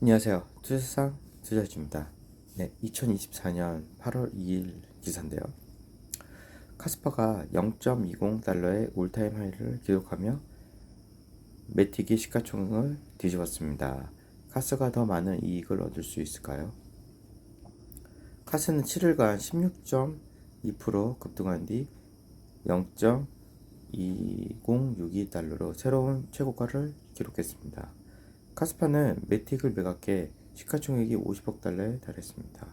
안녕하세요. 투자상 투자주입니다. 네, 2024년 8월 2일 기사인데요. 카스파가 0.20달러의 올타임 하이를 기록하며 매틱이 시가총액을 뒤집었습니다. 카스가 더 많은 이익을 얻을 수 있을까요? 카스는 7일간 16.2% 급등한 뒤 0.2062달러로 새로운 최고가를 기록했습니다. 카스파는 매틱을 매각해 시가총액이 50억 달러에 달했습니다.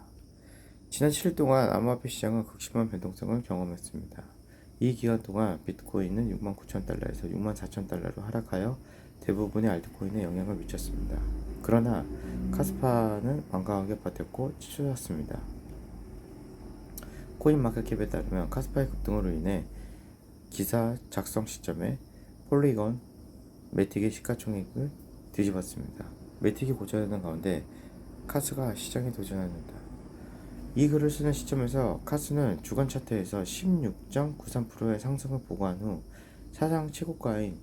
지난 7일 동안 암호화폐 시장은 극심한 변동성을 경험했습니다. 이 기간 동안 비트코인은 69,000달러에서 64,000달러로 하락하여 대부분의 알트코인에 영향을 미쳤습니다. 그러나 카스파는 완강하게 버텼고 치솟았습니다. 코인마켓캡에 따르면 카스파의 급등으로 인해 기사 작성 시점에 폴리곤 매틱의 시가총액을 뒤집었습니다. 매틱이 고전하는 가운데 카스가 시장에 도전합니다. 이 글을 쓰는 시점에서 카스는 주간 차트에서 16.93%의 상승을 보고한 후 사상 최고가인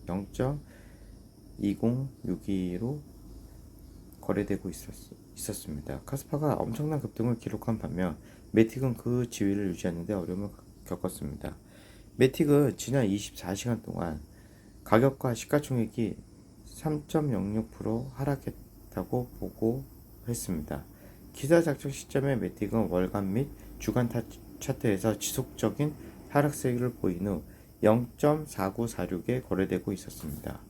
0.2062로 거래되고 있었습니다. 카스파가 엄청난 급등을 기록한 반면 매틱은 그 지위를 유지하는 데 어려움을 겪었습니다. 매틱은 지난 24시간 동안 가격과 시가총액이 3.06% 하락했다고 보고했습니다. 기사 작성 시점에 매틱은 월간 및 주간 차트에서 지속적인 하락세를 보인 후 0.4946에 거래되고 있었습니다.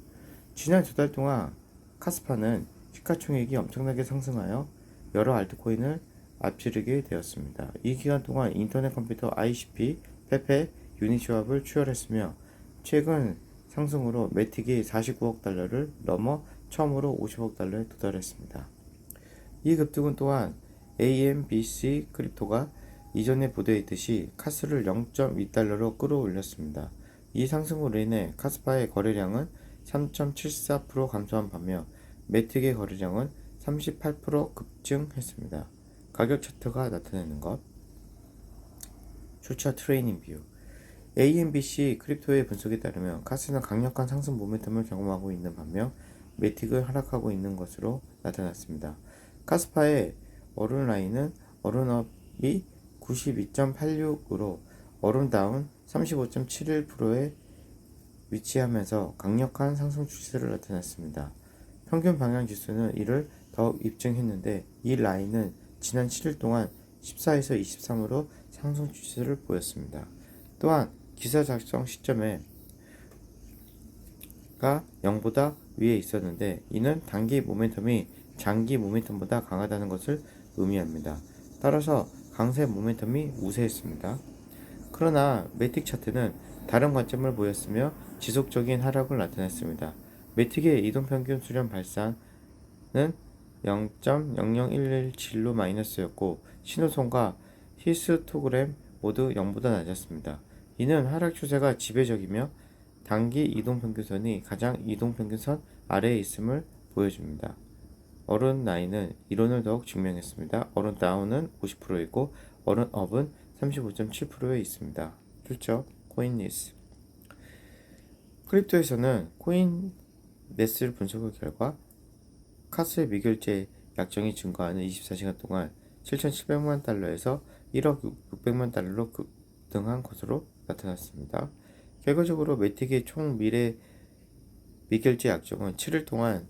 지난 두 달 동안 카스파는 시가총액이 엄청나게 상승하여 여러 알트코인을 앞지르게 되었습니다. 이 기간 동안 인터넷 컴퓨터 ICP, 페페, 유니스왑을 추월했으며 최근 상승으로 매틱이 49억 달러를 넘어 처음으로 50억 달러에 도달했습니다. 이 급등은 또한 AMBC 크립토가 이전에 보도했듯이 카스를 0.2달러로 끌어올렸습니다. 이 상승으로 인해 카스파의 거래량은 3.74% 감소한 반면 매틱의 거래량은 38% 급증했습니다. 가격 차트가 나타내는 것. 슈처 트레이닝 뷰. AMBC 크립토의 분석에 따르면 카스는 강력한 상승 모멘텀을 경험하고 있는 반면 매틱을 하락하고 있는 것으로 나타났습니다. 카스파의 어른라인은 어른업이 92.86으로 어른다운 35.71%에 위치하면서 강력한 상승 추세를 나타냈습니다. 평균 방향 지수는 이를 더욱 입증했는데 이 라인은 지난 7일 동안 14에서 23으로 상승 추세를 보였습니다. 또한 기사 작성 시점에 가 0보다 위에 있었는데 이는 단기 모멘텀이 장기 모멘텀보다 강하다는 것을 의미합니다. 따라서 강세 모멘텀이 우세했습니다. 그러나 매틱 차트는 다른 관점을 보였으며 지속적인 하락을 나타냈습니다. 매틱의 이동평균 수렴 발산은 0.00117로 마이너스였고 신호선과 히스토그램 모두 0보다 낮았습니다. 이는 하락 추세가 지배적이며 단기 이동평균선이 가장 이동평균선 아래에 있음을 보여줍니다. 어른 나이는 이론을 더욱 증명했습니다. 어른 다운은 50%이고 어른 업은 35.7%에 있습니다. 출처 코인리스. 크립토에서는 코인네스를 분석한 결과 카스의 미결제 약정이 증가하는 24시간 동안 7,700만 달러에서 1억 600만 달러로 급등한 것으로 나타났습니다. 결과적으로 매틱의 총 미래 미결제 약정은 7일 동안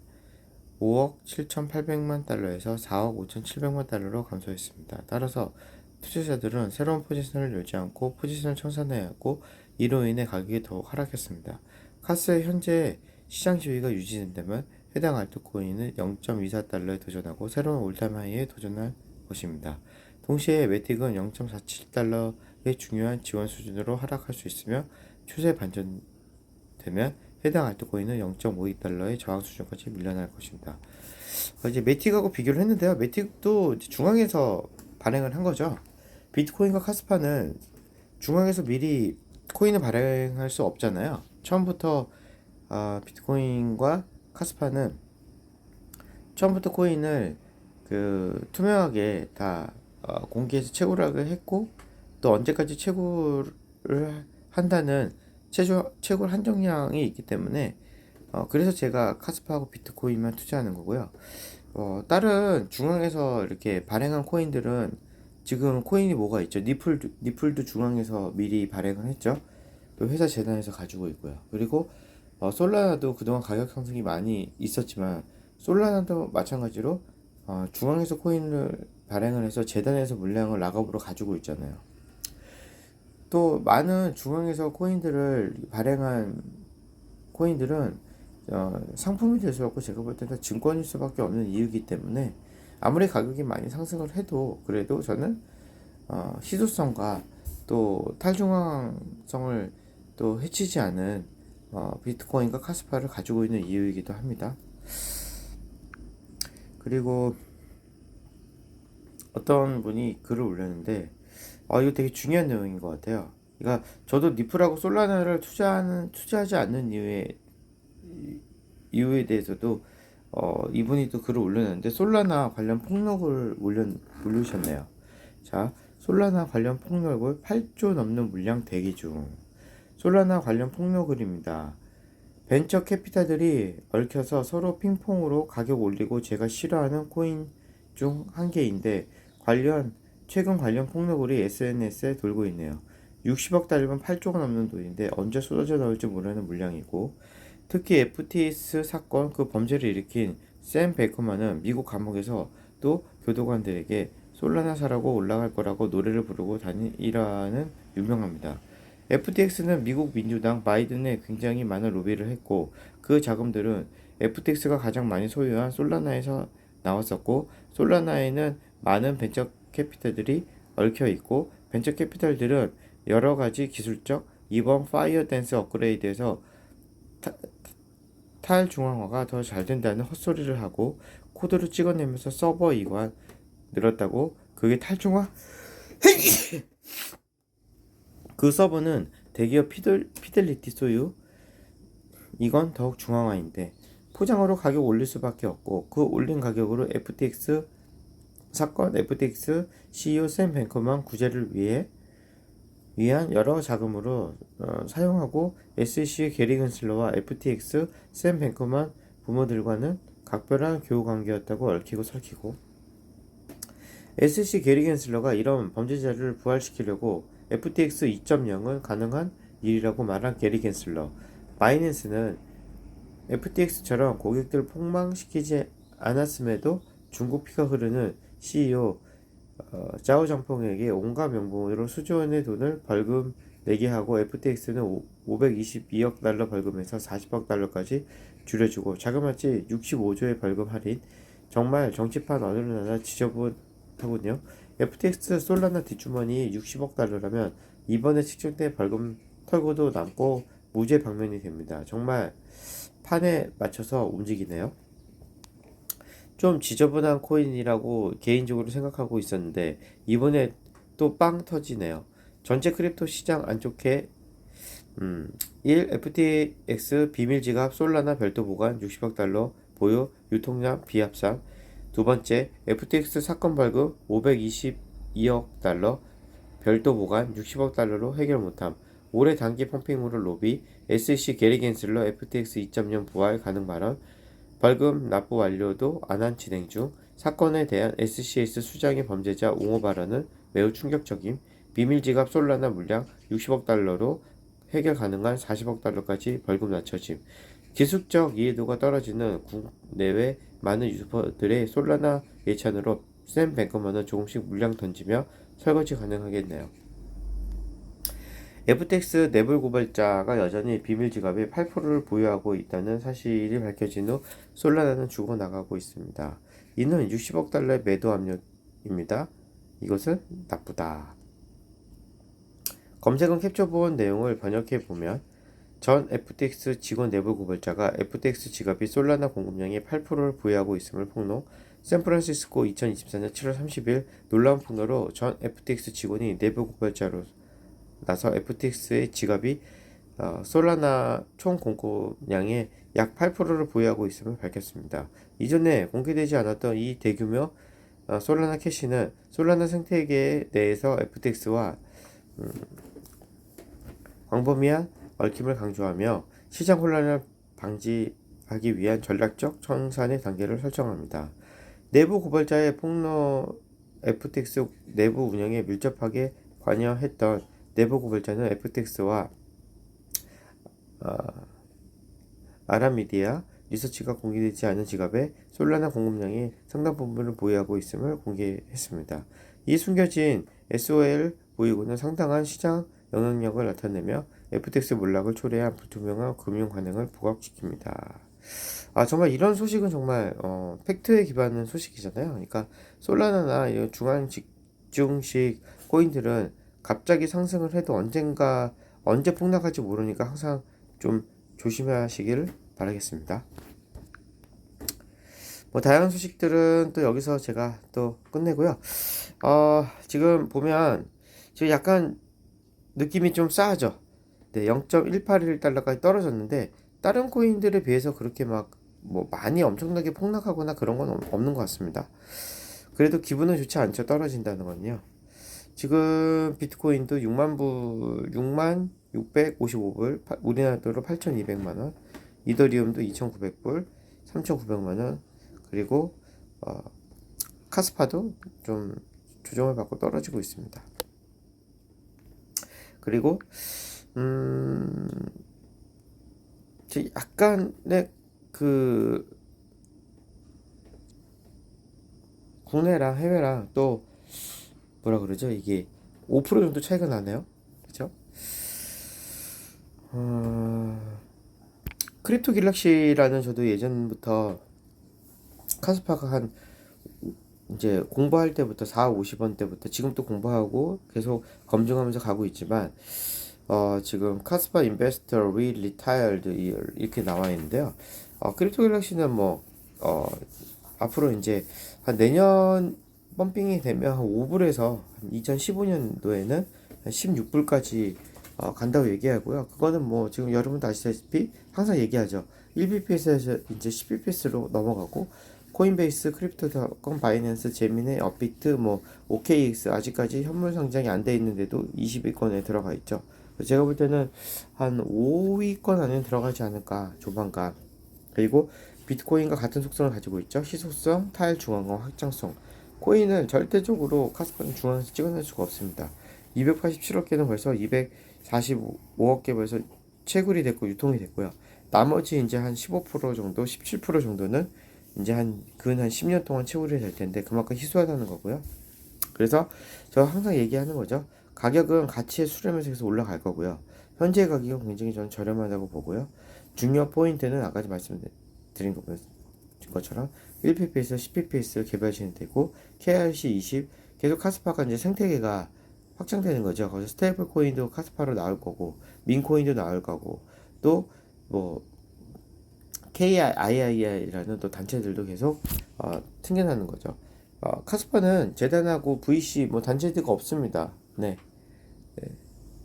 5억 7,800만 달러에서 4억 5,700만 달러로 감소했습니다. 따라서 투자자들은 새로운 포지션을 열지 않고 포지션을 청산해야 하고 이로 인해 가격이 더욱 하락했습니다. 카스의 현재 시장 지위가 유지된다면 해당 알트코인은 0.24달러에 도전하고 새로운 올타임 하이에 도전할 것입니다. 동시에 매틱은 0.47달러의 중요한 지원 수준으로 하락할 수 있으며 추세 반전되면 해당 알트코인은 0.52달러의 저항 수준까지 밀려날 것입니다. 이제 매틱하고 비교를 했는데요. 매틱도 중앙에서 발행을 한 거죠. 비트코인과 카스파는 중앙에서 미리 코인을 발행할 수 없잖아요. 처음부터 비트코인과 카스파는 처음부터 코인을 투명하게 다 공개해서 채굴하게 했고 또 언제까지 채굴을 한다는 채굴 한정량이 있기 때문에 그래서 제가 카스파하고 비트코인만 투자하는 거고요. 다른 중앙에서 이렇게 발행한 코인들은 지금 코인이 뭐가 있죠? 니플도 중앙에서 미리 발행을 했죠. 또 회사 재단에서 가지고 있고요. 그리고 솔라나도 그동안 가격 상승이 많이 있었지만 솔라나도 마찬가지로 중앙에서 코인을 발행을 해서 재단에서 물량을 락업으로 가지고 있잖아요. 또 많은 중앙에서 코인들을 발행한 코인들은 상품이 될 수 없고 제가 볼 때는 증권일 수밖에 없는 이유이기 때문에 아무리 가격이 많이 상승을 해도 그래도 저는 희소성과 또 탈중앙성을 또 해치지 않은 비트코인과 카스파를 가지고 있는 이유이기도 합니다. 그리고 어떤 분이 글을 올렸는데 이거 되게 중요한 내용인 것 같아요. 그러니까 저도 니플하고 솔라나를 투자하지 않는 이유에 대해서도 이분이 또 글을 올렸는데 솔라나 관련 폭락을 올리셨네요. 자, 솔라나 관련 폭락을 8조 넘는 물량 대기 중. 솔라나 관련 폭락글입니다. 벤처 캐피탈들이 얽혀서 서로 핑퐁으로 가격 올리고 제가 싫어하는 코인 중 한 개인데 최근 관련 폭로글이 SNS에 돌고 있네요. 60억 달러면 8조가 넘는 돈인데 언제 쏟아져 나올지 모르는 물량이고 특히 FTX 사건 그 범죄를 일으킨 샘 베이커만은 미국 감옥에서 또 교도관들에게 솔라나 사라고 올라갈 거라고 노래를 부르고 다니라는 유명합니다. FTX는 미국 민주당 바이든에 굉장히 많은 로비를 했고 그 자금들은 FTX가 가장 많이 소유한 솔라나에서 나왔었고 솔라나에는 많은 벤처 캐피탈들이 얽혀 있고 벤처 캐피탈들은 여러 가지 기술적 이번 파이어 댄스 업그레이드에서 탈중앙화가 더 잘 된다는 헛소리를 하고 코드를 찍어내면서 서버 이관 늘었다고 그게 탈중화? 그 서버는 대기업 피델리티 소유 이건 더욱 중앙화인데 포장으로 가격 올릴 수밖에 없고 그 올린 가격으로 FTX 사건 FTX CEO 샘 뱅커만 구제를 위한 여러 자금으로 사용하고 SEC 게리 겐슬러와 FTX 샘 뱅커만 부모들과는 각별한 교우 관계였다고 얽히고 설키고 SEC 게리 겐슬러가 이런 범죄자를 부활시키려고 FTX 2.0은 가능한 일이라고 말한 게리 겐슬러 바이낸스는 FTX처럼 고객들 폭망시키지 않았음에도 중국 피가 흐르는 CEO 짜오 장펑에게 온갖 명목으로 수조 원의 돈을 벌금 내게 하고 FTX는 522억 달러 벌금에서 40억 달러까지 줄여주고 자그마치 65조의 벌금 할인 정말 정치판 어느 나라 지저분하군요. FTX 솔라나 뒷주머니 60억 달러라면 이번에 측정된 벌금 털고도 남고 무죄 방면이 됩니다. 정말 판에 맞춰서 움직이네요. 좀 지저분한 코인이라고 개인적으로 생각하고 있었는데 이번에 또 빵 터지네요. 전체 크립토 시장 안 좋게 1. FTX 비밀 지갑 솔라나 별도 보관 60억 달러 보유 유통량 비합산 두 번째 FTX 사건 벌금 522억 달러 별도 보관 60억 달러로 해결 못함 올해 단기 펌핑으로 로비 SEC 게리 겐슬러 FTX 2.0 부활 가능 발언 벌금 납부 완료도 안한 진행 중 사건에 대한 SCS 수장의 범죄자 옹호 발언은 매우 충격적임 비밀 지갑 솔라나 물량 60억 달러로 해결 가능한 40억 달러까지 벌금 낮춰짐 기술적 이해도가 떨어지는 국내외 많은 유저들의 솔라나 예찬으로 샘 뱅커먼은 조금씩 물량 던지며 설거지 가능하겠네요. FTX 내부 고발자가 여전히 비밀 지갑의 8%를 보유하고 있다는 사실이 밝혀진 후 솔라나는 죽어나가고 있습니다. 이는 60억 달러의 매도 압력입니다. 이것은 나쁘다. 검색은 캡처본 내용을 번역해보면 전 FTX 직원 내부 고발자가 FTX 지갑이 솔라나 공급량의 8%를 보유하고 있음을 폭로 샌프란시스코 2024년 7월 30일 놀라운 폭로로 전 FTX 직원이 내부 고발자로 나서 FTX의 지갑이 솔라나 총 공급량의 약 8%를 보유하고 있음을 밝혔습니다. 이전에 공개되지 않았던 이 대규모 솔라나 캐시는 솔라나 생태계 내에서 FTX와 광범위한 얽힘을 강조하며 시장 혼란을 방지하기 위한 전략적 청산의 단계를 설정합니다. 내부 고발자의 폭로 FTX 내부 운영에 밀접하게 관여했던 내부 고발자는 FTX와 아라미디아 리서치가 공개되지 않은 지갑에 솔라나 공급량의 상당 부분을 보유하고 있음을 공개했습니다. 이 숨겨진 SOL 보유고는 상당한 시장 영향력을 나타내며 FTX 몰락을 초래한 불투명한 금융 관행을 부각시킵니다. 정말 이런 소식은 정말 팩트에 기반한 소식이잖아요. 그러니까 솔라나나 이런 중앙 집중식 코인들은 갑자기 상승을 해도 언제 폭락할지 모르니까 항상 좀 조심하시길 바라겠습니다. 뭐 다양한 소식들은 또 여기서 제가 또 끝내고요. 지금 보면 지금 약간 느낌이 좀 싸하죠. 네, 0.181달러까지 떨어졌는데 다른 코인들에 비해서 그렇게 막 뭐 많이 엄청나게 폭락하거나 그런 건 없는 것 같습니다. 그래도 기분은 좋지 않죠. 떨어진다는 건요. 지금 비트코인도 6만 655불, 우리나라 돈으로 8,200만 원, 이더리움도 2,900불, 3,900만 원, 그리고 카스파도 좀 조정을 받고 떨어지고 있습니다. 그리고 약간의 그 국내랑 해외랑 또 뭐라 그러죠? 이게 5% 정도 차이가 나네요. 그죠? 크립토 갤럭시라는 저도 예전부터 카스파가 한 이제 공부할 때부터 4, 50원 때부터 지금도 공부하고 계속 검증하면서 가고 있지만 지금 카스파 인베스터 리 리타이어드 이렇게 나와 있는데요. 크립토 갤럭시는 뭐 앞으로 이제 한 내년 펌핑이 되면 한 5불에서 2015년도에는 한 16불까지 간다고 얘기하고요. 그거는 뭐 지금 여러분도 아시다시피 항상 얘기하죠. 1bps에서 이제 10bps로 넘어가고 코인베이스, 크립토닷컴, 바이낸스, 제미네, 업비트, 뭐 OKX 아직까지 현물 상장이 안 돼 있는데도 20위권에 들어가 있죠. 제가 볼 때는 한 5위권 안에 들어가지 않을까 조만간. 그리고 비트코인과 같은 속성을 가지고 있죠. 희소성, 타일 중앙화, 확장성. 코인은 절대적으로 카스파는 중앙에서 찍어낼 수가 없습니다. 287억 개는 벌써 245억 개 벌써 채굴이 됐고 유통이 됐고요. 나머지 이제 한 15% 정도, 17% 정도는 이제 한 10년 동안 채굴이 될 텐데 그만큼 희소하다는 거고요. 그래서 저 항상 얘기하는 거죠. 가격은 가치의 수렴에서 계속 올라갈 거고요. 현재 가격은 굉장히 저는 저렴하다고 보고요. 중요 포인트는 아까 말씀드린 것처럼 1pp에서 10pps를 개발 진행되고 KRC20 계속 카스파가 이제 생태계가 확장되는 거죠. 거기서 스테이블 코인도 카스파로 나올 거고 민코인도 나올 거고 또 뭐 KIII라는 또 단체들도 계속 튕겨나는 거죠. 카스파는 재단하고 VC 뭐 단체들가 없습니다. 네.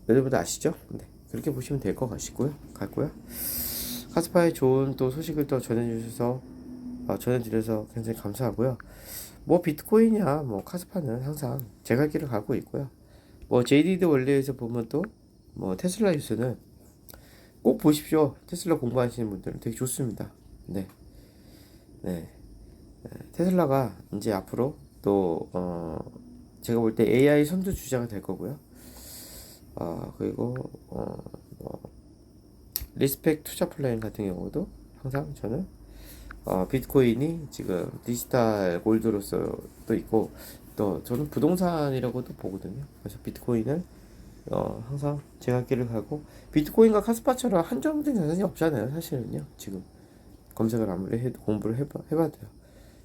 여러분들 아시죠? 네. 그렇게 보시면 될 것 같고요. 카스파의 좋은 또 소식을 또 전해드려서 굉장히 감사하고요. 뭐 비트코인이야 뭐 카스파는 항상 제 갈 길을 가고 있고요. 뭐 JDD 원리에서 보면 또 뭐 테슬라 뉴스는 꼭 보십시오. 테슬라 공부하시는 분들은 되게 좋습니다. 네. 네. 테슬라가 이제 앞으로 또 제가 볼 때 AI 선두 주자가 될 거고요. 그리고 뭐 리스펙 투자 플랜 같은 경우도 항상 저는 비트코인이 지금 디지털 골드로서 또 있고 또 저는 부동산이라고도 보거든요. 그래서 비트코인은 항상 제 갈 길을 가고 비트코인과 카스파처럼 한정된 자산이 없잖아요. 사실은요. 지금 검색을 아무리 해도 공부를 해봐도요.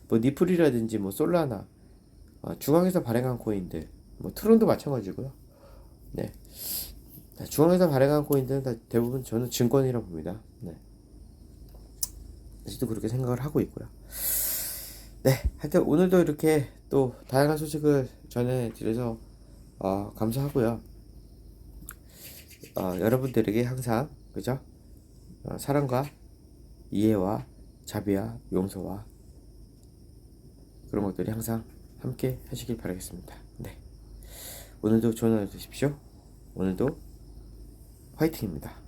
뭐 니플이라든지 뭐 솔라나 중앙에서 발행한 코인들 뭐 트론도 마찬가지고요. 네. 중앙에서 발행한 코인들은 다 대부분 저는 증권이라고 봅니다. 네. 아직도 그렇게 생각을 하고 있고요. 네, 하여튼 오늘도 이렇게 또 다양한 소식을 전해드려서 감사하고요. 여러분들에게 항상 그죠? 사랑과 이해와 자비와 용서와 그런 것들이 항상 함께 하시길 바라겠습니다. 네, 오늘도 좋은 하루 되십시오. 오늘도 화이팅입니다.